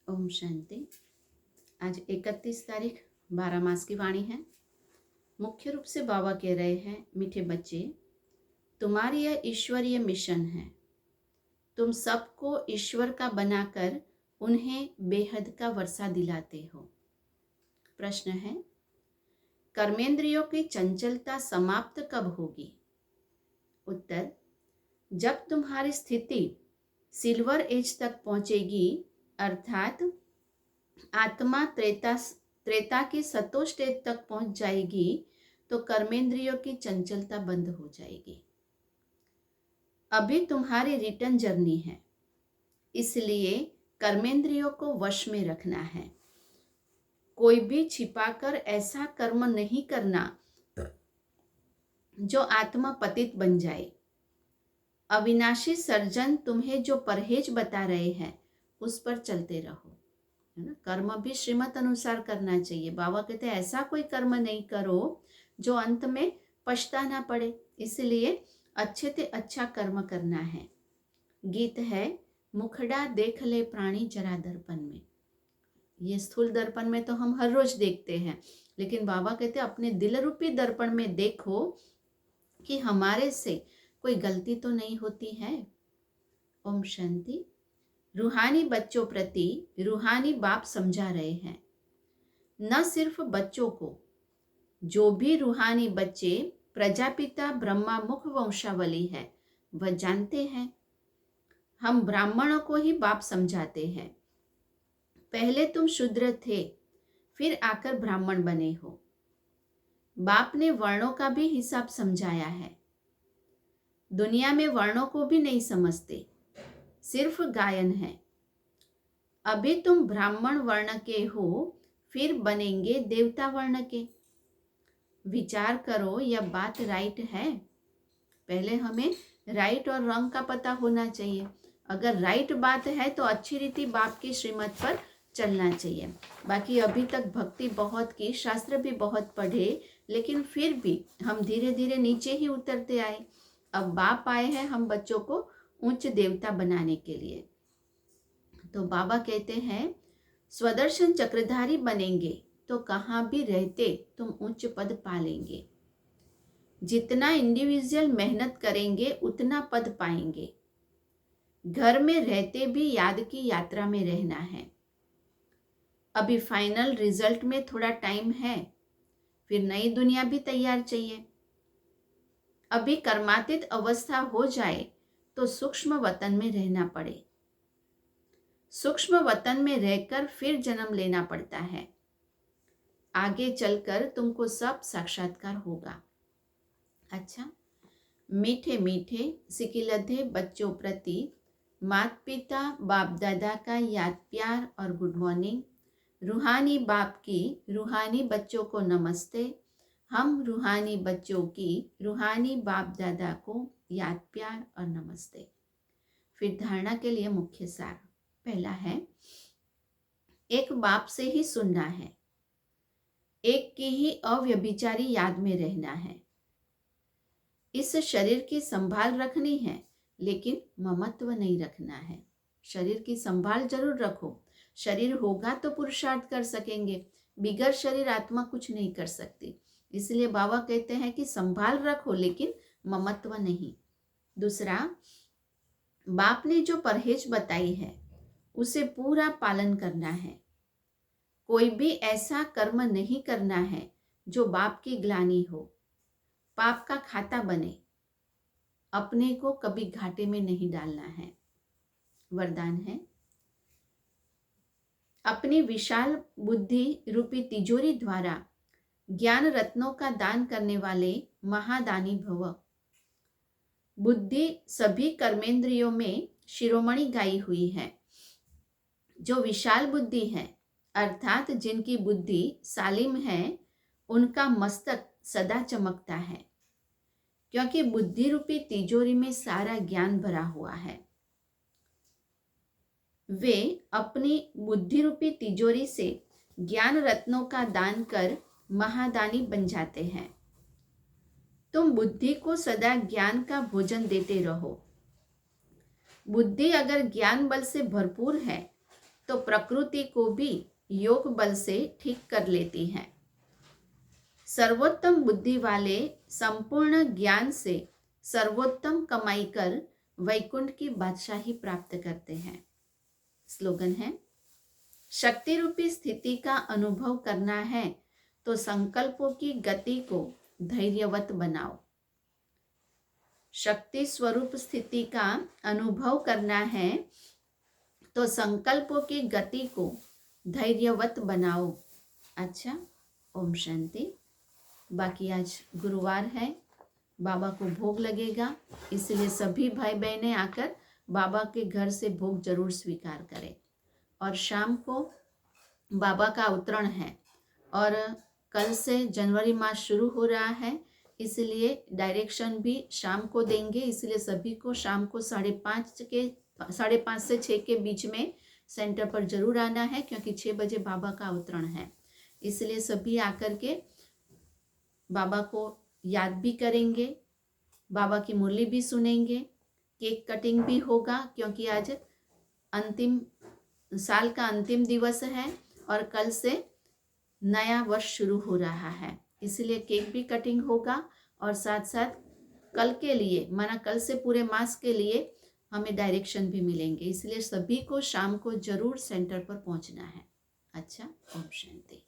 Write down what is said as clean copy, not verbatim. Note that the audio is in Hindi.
ओम शांति। आज 31 तारीख 12 मास की वाणी है। मुख्य रूप से बाबा कह रहे हैं, मीठे बच्चे, तुम्हारी यह ईश्वरीय मिशन है। तुम सबको ईश्वर का बनाकर उन्हें बेहद का वर्षा दिलाते हो। प्रश्न है, कर्मेंद्रियों की चंचलता समाप्त कब होगी? उत्तर, जब तुम्हारी स्थिति सिल्वर एज तक पहुंचेगी, अर्थात आत्मा त्रेता की सतो स्टेज तक पहुंच जाएगी, तो कर्मेंद्रियों की चंचलता बंद हो जाएगी। अभी तुम्हारी रिटर्न जर्नी है, इसलिए कर्मेंद्रियों को वश में रखना है। कोई भी छिपाकर ऐसा कर्म नहीं करना जो आत्मा पतित बन जाए। अविनाशी सर्जन तुम्हें जो परहेज बता रहे हैं, उस पर चलते रहो, है ना। कर्म भी श्रीमत अनुसार करना चाहिए। बाबा कहते हैं ऐसा कोई कर्म नहीं करो जो अंत में पछताना पड़े, इसलिए अच्छे से अच्छा कर्म करना है। गीत है, मुखड़ा देख ले प्राणी जरा दर्पण में। ये स्थूल दर्पण में तो हम हर रोज देखते हैं, लेकिन बाबा कहते हैं अपने दिल रूपी दर्पण में देखो कि हमारे से कोई गलती तो नहीं होती है। ओम शांति। रूहानी बच्चों प्रति रूहानी बाप समझा रहे हैं, न सिर्फ बच्चों को, जो भी रूहानी बच्चे प्रजापिता ब्रह्मा मुख वंशावली है वह जानते हैं। हम ब्राह्मणों को ही बाप समझाते हैं। पहले तुम शूद्र थे, फिर आकर ब्राह्मण बने हो। बाप ने वर्णों का भी हिसाब समझाया है। दुनिया में वर्णों को भी नहीं समझते, सिर्फ गायन है। अभी तुम ब्राह्मण वर्ण के हो, फिर बनेंगे देवता वर्ण के। विचार करो, यह बात राइट है? पहले हमें राइट और रंग का पता होना चाहिए। अगर राइट बात है तो अच्छी रीति बाप की श्रीमत पर चलना चाहिए। बाकी अभी तक भक्ति बहुत की, शास्त्र भी बहुत पढ़े, लेकिन फिर भी हम धीरे धीरे नीचे ही उतरते आए। अब बाप आए हैं हम बच्चों को उच्च देवता बनाने के लिए। तो बाबा कहते हैं, स्वदर्शन चक्रधारी बनेंगे तो कहाँ भी रहते तुम उच्च पद पा लेंगे। जितना इंडिविजुअल मेहनत करेंगे उतना पद पाएंगे। घर में रहते भी याद की यात्रा में रहना है। अभी फाइनल रिजल्ट में थोड़ा टाइम है, फिर नई दुनिया भी तैयार चाहिए। अभी कर्मातीत अवस्था हो जाए तो सूक्ष्म वतन में रहना पड़े। सूक्ष्म वतन में रहकर फिर जन्म लेना पड़ता है। आगे चलकर तुमको सब साक्षात्कार होगा। अच्छा, मीठे मीठे सिकिलधे बच्चों प्रति माता पिता बाप दादा का याद प्यार और गुड मॉर्निंग। रूहानी बाप की रूहानी बच्चों को नमस्ते। हम रूहानी बच्चों की रूहानी बाप दादा को याद प्यार और नमस्ते। फिर धारणा के लिए मुख्य सार। पहला है, एक बाप से ही सुनना है, एक की ही अव्यभिचारी याद में रहना है। इस शरीर की संभाल रखनी है, लेकिन ममत्व नहीं रखना है। शरीर की संभाल जरूर रखो, शरीर होगा तो पुरुषार्थ कर सकेंगे, बिगर शरीर आत्मा कुछ नहीं कर सकती। इसलिए बाबा कहते हैं कि संभाल रखो लेकिन ममत्व नहीं। दूसरा, बाप ने जो परहेज बताई है उसे पूरा पालन करना है। कोई भी ऐसा कर्म नहीं करना है जो बाप की ग्लानि हो, पाप का खाता बने। अपने को कभी घाटे में नहीं डालना है। वरदान है, अपनी विशाल बुद्धि रूपी तिजोरी द्वारा ज्ञान रत्नों का दान करने वाले महादानी भव। बुद्धि सभी कर्मेंद्रियों में शिरोमणि गाई हुई है। जो विशाल बुद्धि है, अर्थात जिनकी बुद्धि सालिम है, उनका मस्तक सदा चमकता है, क्योंकि बुद्धि रूपी तिजोरी में सारा ज्ञान भरा हुआ है। वे अपनी बुद्धि रूपी तिजोरी से ज्ञान रत्नों का दान कर महादानी बन जाते हैं। तुम बुद्धि को सदा ज्ञान का भोजन देते रहो। बुद्धि अगर ज्ञान बल से भरपूर है तो प्रकृति को भी योग बल से ठीक कर लेती हैं। सर्वोत्तम बुद्धि वाले संपूर्ण ज्ञान से सर्वोत्तम कमाई कर वैकुंठ की बादशाही प्राप्त करते हैं। स्लोगन है, शक्ति रूपी स्थिति का अनुभव करना है तो संकल्पों की गति को धैर्यवत बनाओ। शक्ति स्वरूप स्थिति का अनुभव करना है तो संकल्पों की गति को धैर्यवत बनाओ। अच्छा, ओम शांति। बाकी आज गुरुवार है, बाबा को भोग लगेगा, इसलिए सभी भाई बहनें आकर बाबा के घर से भोग जरूर स्वीकार करें। और शाम को बाबा का अवतरण है और कल से जनवरी मास शुरू हो रहा है, इसलिए डायरेक्शन भी शाम को देंगे। इसलिए सभी को शाम को 5:30 से 6 के बीच में सेंटर पर जरूर आना है, क्योंकि 6 बजे बाबा का अवतरण है। इसलिए सभी आकर के बाबा को याद भी करेंगे, बाबा की मुरली भी सुनेंगे, केक कटिंग भी होगा, क्योंकि आज अंतिम साल का अंतिम दिवस है और कल से नया वर्ष शुरू हो रहा है। इसलिए केक भी कटिंग होगा और साथ साथ कल के लिए, माना कल से पूरे मास के लिए हमें डायरेक्शन भी मिलेंगे। इसलिए सभी को शाम को जरूर सेंटर पर पहुंचना है। अच्छा, ओम शांति।